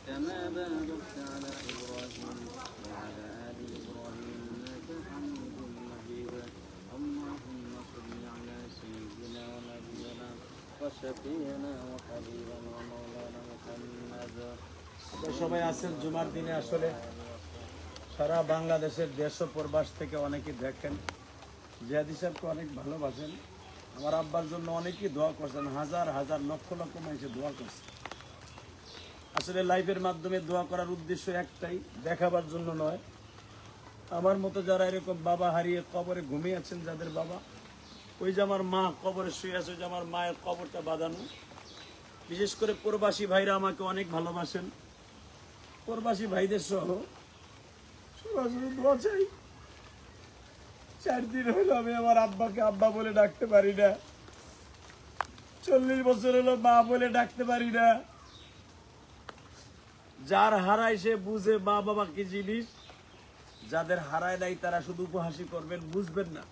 كما باركت على إبراهيم وعلى آل إبراهيم إنك حميد مجيد اللهم صل على سيدنا ونبينا وشفيعنا وحبيبنا ومولانا محمد সবাই আছেন জুমার দিনে। আসলে সারা বাংলাদেশের দেশ ও প্রবাস থেকে অনেকে দেখেন, জিয়াদি সাহেবকে অনেক ভালোবাসেন। আমার আব্বার জন্য অনেকেই দোয়া করছেন, হাজার হাজার লক্ষ লক্ষ মানুষের দোয়া করছে। আসলে লাইভের মাধ্যমে দোয়া করার উদ্দেশ্য একটাই, দেখাবার জন্য নয়। আমার মতো যারা এরকম বাবা হারিয়ে কবরে ঘুমিয়ে আছেন, যাদের বাবা, ওই যে আমার মা কবরে শুয়ে আছে, ওই যে আমার মায়ের কবরটা বাঁধানো। বিশেষ করে প্রবাসী ভাইরা আমাকে অনেক ভালোবাসেন, প্রবাসী ভাইদের সহ সরাসরি দোয়া চাই। 4 দিন হলো আমি আমার আব্বাকে আব্বা বলে ডাকতে পারি না, 40 বছর হলো মা বলে ডাকতে পারি না। যার হারায় সে বুঝে মা বাবা কি জিনিস, যাদের হারায় নাই তারা শুধু উপহাসি করবেন, বুঝবেন না।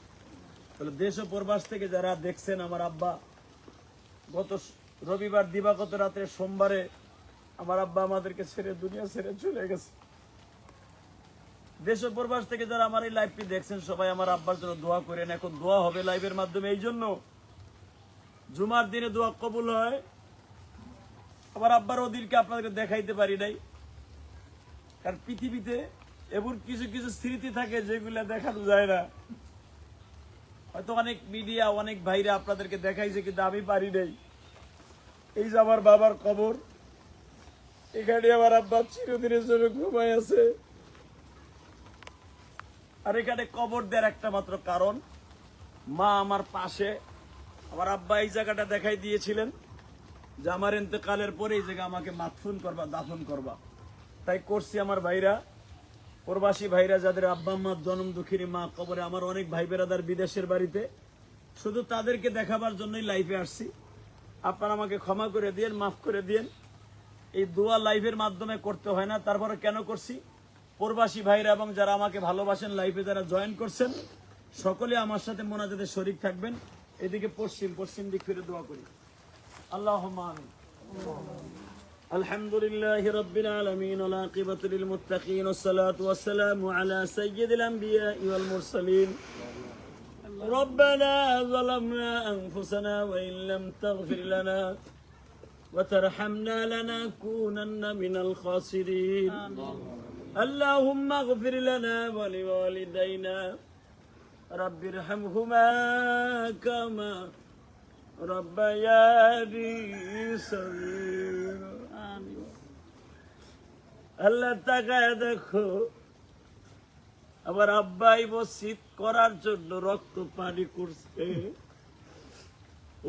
তাহলে দেশ ও প্রবাস থেকে যারা দেখছেন, আমার আব্বা গত রবিবার দিবাগত রাত্রে সোমবারে আমার আব্বা আমাদেরকে ছেড়ে দুনিয়া ছেড়ে চলে গেছে। দেশ ও প্রবাস থেকে যারা আমার এই লাইভটি দেখছেন, সবাই আমার আব্বার জন্য দোয়া করেন। এখন দোয়া হবে লাইভের মাধ্যমে, এই জন্য জুমার দিনে দোয়া কবুল হয়। আমার আব্বার ওদিনকে আপনাদেরকে দেখাইতে পারি নাই, কারণ পৃথিবীতে এমন কিছু কিছু স্মৃতি থাকে যেগুলো দেখানো যায় না। হয়তো অনেক মিডিয়া, অনেক ভাইরা আপনাদেরকে দেখাইছে, কিন্তু আমি পারি নাই। এই যে আমার বাবার কবর, এখানে আমার আব্বা চিরদিনের জন্য ঘুমাই আছে। আর এখানে কবর দেওয়ার একটা মাত্র কারণ, মা আমার পাশে। আমার আব্বা এই জায়গাটা দেখাই দিয়েছিলেন যে আমার ইন্তেকালের পরে এই জায়গা আমাকে মাদফুন করবা, দাফন করবা। তাই করছি। আমার ভাইরা, প্রবাসী ভাইরা, যাদের আব্বা আম্মার জনম দুঃখিনী মা কবরে, আমার অনেক ভাই বেরাদার বিদেশের বাড়িতে, শুধু তাদেরকে দেখাবার জন্যই লাইভে আসছি। আপনারা আমাকে ক্ষমা করে দিয়েন, মাফ করে দিয়েন। এই দোয়া লাইভের মাধ্যমে করতে হয় না, তারপরে কেন করছি? প্রবাসী ভাইরা এবং যারা আমাকে ভালোবাসেন, লাইভে যারা জয়েন করছেন, সকলে আমার সাথে মোনাজাতে শরীক থাকবেন। এদিকে পশ্চিম দিক ফিরে দোয়া করি। আল্লাহুম্মা আমিন। আলহামদুলিল্লাহি রাব্বিল আলামিন ওয়া আকিবাতুল লিল মুত্তাকিন ওয়াসসালাতু ওয়াসসালামু আলা সাইয়্যিদিল আমবিয়াই ওয়াল মুরসালিন। ربنا ظلمنا أنفسنا وإن لم تغفر لنا وترحمنا لنكونن من الخاسرين. اللهم اغفر لنا ولوالدينا رب ارحمهما كما ربياني صغيرا. آمين. আল্লাহ তাকায় দেখো, আমার আব্বাই মসজিদ করার জন্য রক্ত পানি করছে।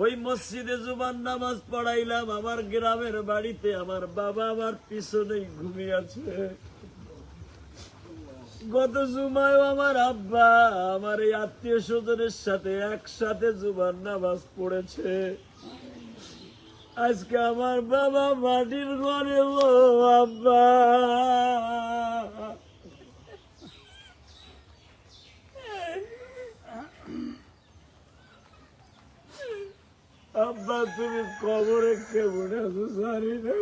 ওই মসজিদে জুমার নামাজ পড়াইলাম আমার গ্রামের বাড়িতে, আমার বাবা আমার পিছনেই ঘুমিয়ে আছে। গত জুমায় আমার আব্বা আমার এই আত্মীয় স্বজনের সাথে একসাথে জুমার নামাজ পড়েছে। আজকে আমার বাবা মাটির ঘরে, ও আব্বা আব্বা তুমি কবরে কেমন আছো জানি না।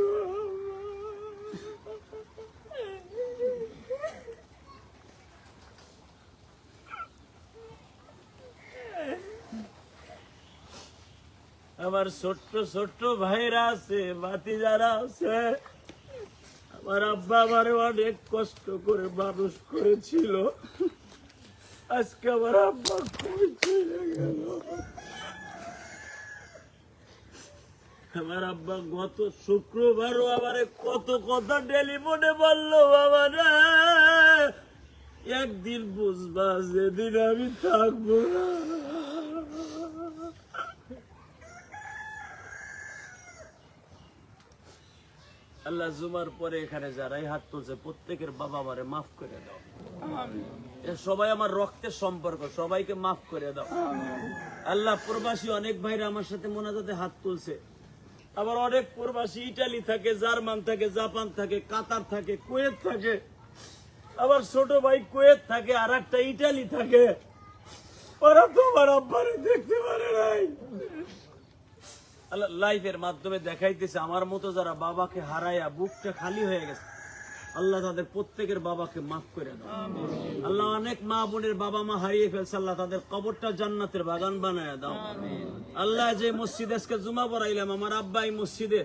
আমার ছোট্ট ছোট্ট ভাইরা আছে, ভাতিজারা আছে। আমার আব্বা আমার অনেক কষ্ট করে মানুষ করেছিল। আজকে আমার আব্বা খুবই চলে গেল। আমার আব্বা গত শুক্রবারও আমার কত কথা টেলিফোনে বললো, বাবা রে একদিন বুঝবা যেদিন আমি থাকবো না। আল্লাহ জুমার পরে এখানে যারাই হাত তুলছে প্রত্যেকের বাবা মারে মাফ করে দাও। এ সবাই আমার রক্তের সম্পর্ক, সবাইকে মাফ করে দাও। আল্লাহ প্রবাসী অনেক ভাইরা আমার সাথে মোনাজাতে হাত তুলছে, আবার অনেক প্রবাসী ইটালি থাকে, জার্মান থাকে, জাপান থাকে, কাতার থাকে, কুয়েত থাকে, আবার ছোট ভাই কুয়েত থাকে, আর একটা ইটালি থাকে। ওরা তোমার আব্বারে দেখতে পারে নাই। আল্লাহ লাইভের মাধ্যমে দেখাইতেছে আমার মতো যারা বাবাকে হারায়া বুকটা খালি হয়ে গেছে, আল্লাহ তাদের প্রত্যেকের বাবাকে মাফ করে দাও। আল্লাহ অনেক মা বোনের বাবা মা হারিয়ে ফেলছে, আল্লাহ তাদের কবরটা জান্নাতের বাগান বানায় দাও। আল্লাহ যে মসজিদে আজকে জুমা পড়াইলাম, আমার আব্বা এই মসজিদে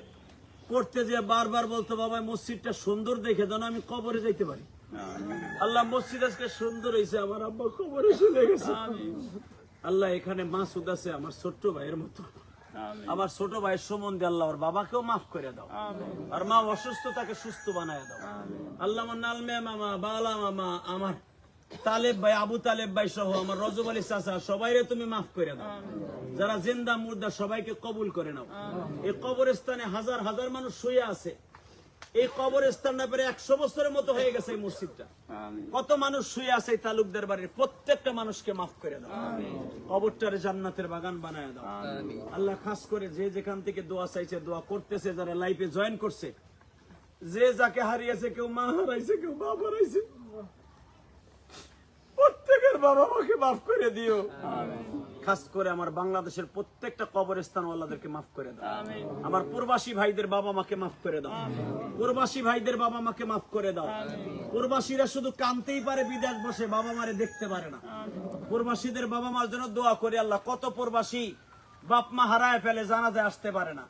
করতে যে বারবার বলতো, বাবা মসজিদটা সুন্দর দেখে দাও না, আমি কবরে যাইতে পারি। আল্লাহ মসজিদ আজকে সুন্দর হয়েছে, আমার আব্বা কবরে চলে গেছে। আল্লাহ এখানে মাসুদ আছে আমার ছোট্ট ভাইয়ের মতো, আমার ছোট ভাইয়ের সম্বন্ধে আল্লাহ ওর বাবাকেও মাফ করে দাও, আর মা অসুস্থ তাকে সুস্থ বানায় দাও। আল্লাহ আমার নালমে মামা, বালা মামা, আমার তালেব ভাই, আবু তালেব ভাই সহ আমার রজব আলী চাচা, সবাইরে তুমি মাফ করে দাও। যারা জিন্দা মুর্দা সবাইকে কবুল করে নাও। এই কবরস্থানে হাজার হাজার মানুষ শুয়ে আছে, এই কবরস্থানটা প্রায় 100 বছরের মতো হয়ে গেছে। এই মসজিদটা কত মানুষ শুয়ে আছে এই তালুকদার বাড়ির, প্রত্যেকটা মানুষকে মাফ করে দাও, কবরটারে জান্নাতের বাগান বানায় দাও। আল্লাহ খাস করে যে যেখান থেকে দোয়া চাইছে, দোয়া করতেছে, যারা লাইফে জয়েন করছে, যে যাকে হারিয়েছে, কেউ মা হারাইছে, কেউ বাপ হারাইছে, প্রত্যেকের বাবা মাকে মাফ করে দিও। খাস করে আমার বাংলাদেশের প্রত্যেকটা কবরস্থান ওয়ালাদেরকে মাফ করে দাও। আমার প্রবাসী ভাইদের বাবা মাকে মাফ করে দাও, প্রবাসী ভাইদের বাবা মাকে মাফ করে দাও। প্রবাসীরা শুধু কানতেই পারে, বিদেশ বসে বাবা মারে দেখতে পারে না। প্রবাসীদের বাবা মার জন্য দোয়া করে। আল্লাহ কত প্রবাসী বাপ মা হারায় ফেলে, জানাতে আসতে পারে না।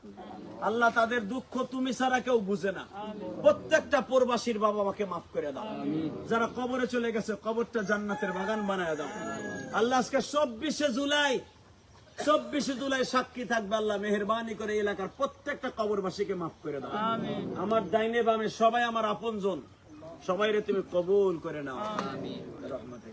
আল্লাহ তাদের দুঃখ তুমি ছাড়া কেউ বুঝে না। প্রত্যেকটা প্রবাসীর বাবা মাকে মাফ করে দাও। যারা কবরে চলে গেছে, কবরটা জান্নাতের বাগান বানায় দাও। আল্লাহ আজকে 24শে জুলাই সাক্ষী থাকবে। আল্লাহ মেহেরবানি করে এলাকার প্রত্যেকটা কবরবাসীকে মাফ করে দাও। আমার ডাইনে বামে সবাই আমার আপনজন, সবাইরে তুমি কবুল করে নাও। রহমতে